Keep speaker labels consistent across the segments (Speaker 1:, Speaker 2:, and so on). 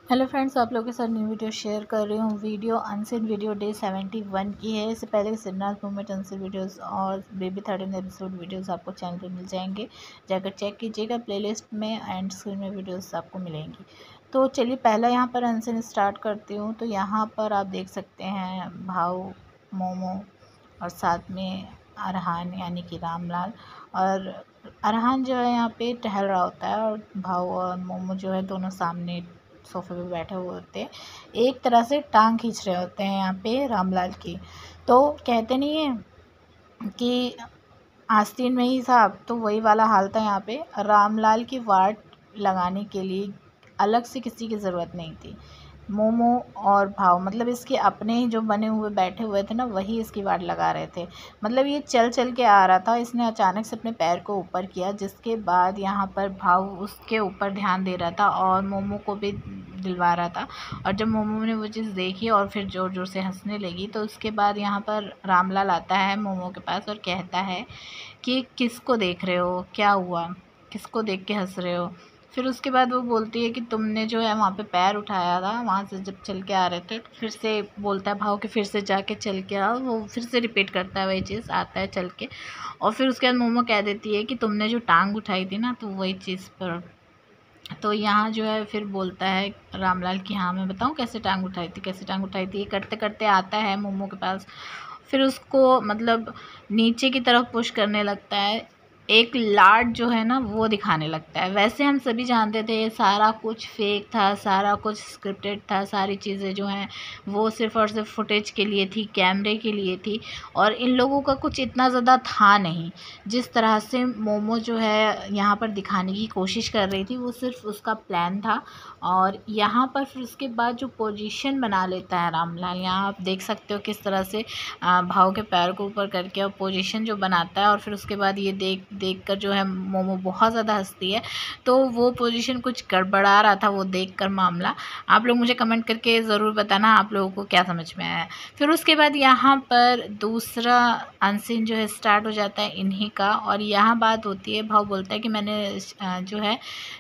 Speaker 1: Hello friends, आप लोगों के साथ न्यू वीडियो शेयर कर रही हूँ। वीडियो अनसीन वीडियो डे 71 की है। इससे पहले सिद्धार्थ मूवमेंट अनसीन वीडियोस और बेबी 13 एपिसोड वीडियोस आपको चैनल पे मिल जाएंगे। जाकर चेक कीजिएगा प्लेलिस्ट में, एंड स्क्रीन में वीडियोस आपको मिलेंगी। तो चलिए पहला यहाँ पर अनसीन स्टार्ट करती हूँ। तो यहाँ पर आप देख सकते हैं भाव, मोमो और साथ में अरहान यानी कि रामलाल। और अरहान जो है यहाँ पे टहल रहा होता है और भाव और मोमो जो है दोनों सामने सोफे पे बैठे हुए होते हैं, एक तरह से टांग खींच रहे होते हैं यहाँ पे रामलाल की। तो कहते नहीं है कि आस्तीन में ही साहब, तो वही वाला हाल था यहाँ पे। रामलाल की वाट लगाने के लिए अलग से किसी की ज़रूरत नहीं थी। मोमो और भाव, मतलब इसके अपने ही जो बने हुए बैठे हुए थे ना, वही इसकी वाट लगा रहे थे। मतलब ये चल चल के आ रहा था, इसने अचानक से अपने पैर को ऊपर किया, जिसके बाद यहाँ पर भाव उसके ऊपर ध्यान दे रहा था और मोमो को भी दिलवा रहा था। और जब मोमो ने वो चीज़ देखी और फिर ज़ोर ज़ोर से हंसने लगी, तो उसके बाद यहाँ पर रामलाल आता है मोमो के पास और कहता है कि किसको देख रहे हो, क्या हुआ, किसको देख के हंस रहे हो। फिर उसके बाद वो बोलती है कि तुमने जो है वहाँ पे पैर उठाया था, वहाँ से जब चल के आ रहे थे। तो फिर से बोलता है भाव कि फिर से जाके चल के आओ। वो फिर से रिपीट करता है वही चीज़, आता है चल के। और फिर उसके बाद मोमो कह देती है कि तुमने जो टांग उठाई थी ना, तो वही चीज़ पर। तो यहाँ जो है फिर बोलता है रामलाल कि हाँ मैं बताऊँ कैसे टांग उठाई थी, कैसे टांग उठाई थी। ये करते करते आता है मोमो के पास, फिर उसको मतलब नीचे की तरफ पुश करने लगता है। एक लाड जो है ना वो दिखाने लगता है। वैसे हम सभी जानते थे ये सारा कुछ फेक था, सारा कुछ स्क्रिप्टेड था, सारी चीज़ें जो हैं वो सिर्फ़ और सिर्फ फुटेज के लिए थी, कैमरे के लिए थी। और इन लोगों का कुछ इतना ज़्यादा था नहीं। जिस तरह से मोमो जो है यहाँ पर दिखाने की कोशिश कर रही थी, वो सिर्फ उसका प्लान था। और यहाँ पर फिर उसके बाद जो पोजीशन बना लेता है रामलाल, यहाँ आप देख सकते हो किस तरह से भाव के पैर को ऊपर करके और पोजीशन जो बनाता है। और फिर उसके बाद ये देख देख कर जो है मोमो बहुत ज़्यादा हंसती है। तो वो पोजीशन कुछ गड़बड़ा रहा था वो देख कर मामला। आप लोग मुझे कमेंट करके ज़रूर बताना आप लोगों को क्या समझ में आया। फिर उसके बाद यहाँ पर दूसरा अनसीन जो है स्टार्ट हो जाता है इन्हीं का। और यहाँ बात होती है, भाव बोलता है कि मैंने जो है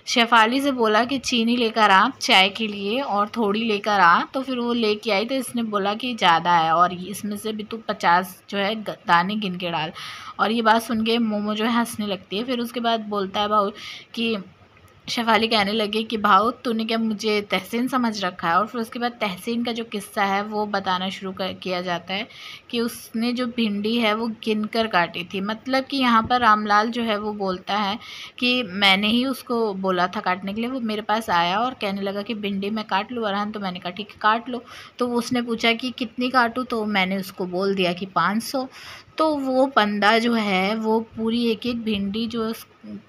Speaker 1: शेफाली से बोला कि चीनी लेकर आ चाय के लिए और थोड़ी लेकर आ। तो फिर वो लेके आई, तो इसने बोला कि ज़्यादा है और इसमें से भी तू 50 जो है दाने गिन के डाल। और ये बात सुन के मोमो जो है हंसने लगती है। फिर उसके बाद बोलता है भाव कि शेफाली कहने लगे कि भाव तूने क्या मुझे तहसीन समझ रखा है। और फिर उसके बाद तहसीन का जो किस्सा है वो बताना शुरू किया जाता है कि उसने जो भिंडी है वो गिन कर काटी थी। मतलब कि यहाँ पर रामलाल जो है वो बोलता है कि मैंने ही उसको बोला था काटने के लिए। वो मेरे पास आया और कहने लगा कि भिंडी मैं काट लूँ अरहान, तो मैंने कहा ठीक है काट लो। तो उसने पूछा कि कितनी काटूँ, तो मैंने उसको बोल दिया कि 500। तो वो बंदा जो है वो पूरी एक एक भिंडी जो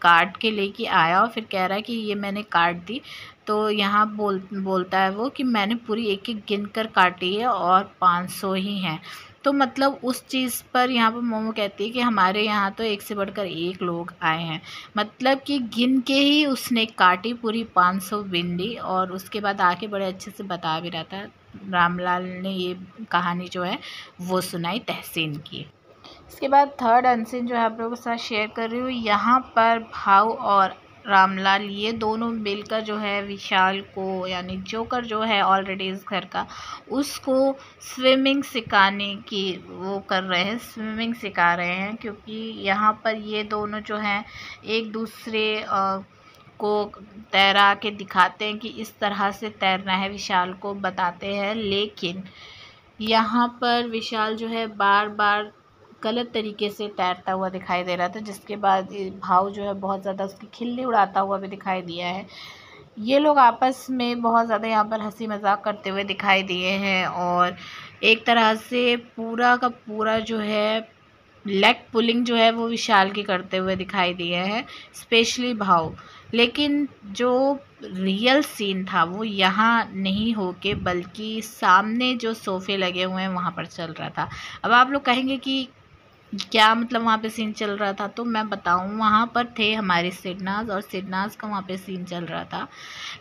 Speaker 1: काट के लेके आया और फिर कह रहा है कि ये मैंने काट दी। तो यहाँ बोलता है वो कि मैंने पूरी एक एक गिन कर काटी है और 500 ही हैं। तो मतलब उस चीज़ पर यहाँ पर मोमो कहती है कि हमारे यहाँ तो एक से बढ़कर एक लोग आए हैं। मतलब कि गिन के ही उसने काटी पूरी 500 भिंडी। और उसके बाद आके बड़े अच्छे से बता भी रहा था। रामलाल ने ये कहानी जो है वो सुनाई तहसीन की। इसके बाद थर्ड अनसीन जो है आप लोगों के साथ शेयर कर रही हूँ। यहाँ पर भाव और रामलाल ये दोनों मिलकर जो है विशाल को, यानी जोकर जो है ऑलरेडी इस घर का, उसको स्विमिंग सिखाने की वो कर रहे हैं, स्विमिंग सिखा रहे हैं। क्योंकि यहाँ पर ये दोनों जो हैं एक दूसरे को तैरा के दिखाते हैं कि इस तरह से तैरना है, विशाल को बताते हैं। लेकिन यहाँ पर विशाल जो है बार बार गलत तरीके से तैरता हुआ दिखाई दे रहा था, जिसके बाद भाव जो है बहुत ज़्यादा उसकी खिल्ली उड़ाता हुआ भी दिखाई दिया है। ये लोग आपस में बहुत ज़्यादा यहाँ पर हंसी मजाक करते हुए दिखाई दिए हैं। और एक तरह से पूरा का पूरा जो है लेग पुलिंग जो है वो विशाल की करते हुए दिखाई दिए हैं, स्पेशली भाव। लेकिन जो रियल सीन था वो यहाँ नहीं होके बल्कि सामने जो सोफ़े लगे हुए हैं वहाँ पर चल रहा था। अब आप लोग कहेंगे कि क्या मतलब वहाँ पे सीन चल रहा था, तो मैं बताऊँ, वहाँ पर थे हमारे सिडनाज और सिडनाज का वहाँ पे सीन चल रहा था।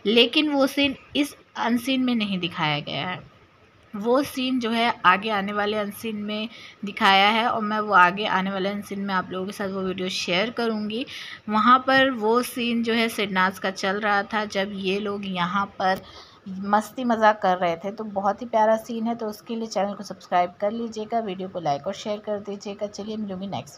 Speaker 1: लेकिन वो सीन इस अनसीन में नहीं दिखाया गया है। वो सीन जो है आगे आने वाले अनसीन में दिखाया है, और मैं वो आगे आने वाले अनसीन में आप लोगों के साथ वो वीडियो शेयर करूँगी। वहाँ पर वो सीन जो है सिरनाज का चल रहा था जब ये लोग यहाँ पर मस्ती मजाक कर रहे थे, तो बहुत ही प्यारा सीन है। तो उसके लिए चैनल को सब्सक्राइब कर लीजिएगा, वीडियो को लाइक और शेयर कर दीजिएगा। चलिए मिलूंगी नेक्स्ट।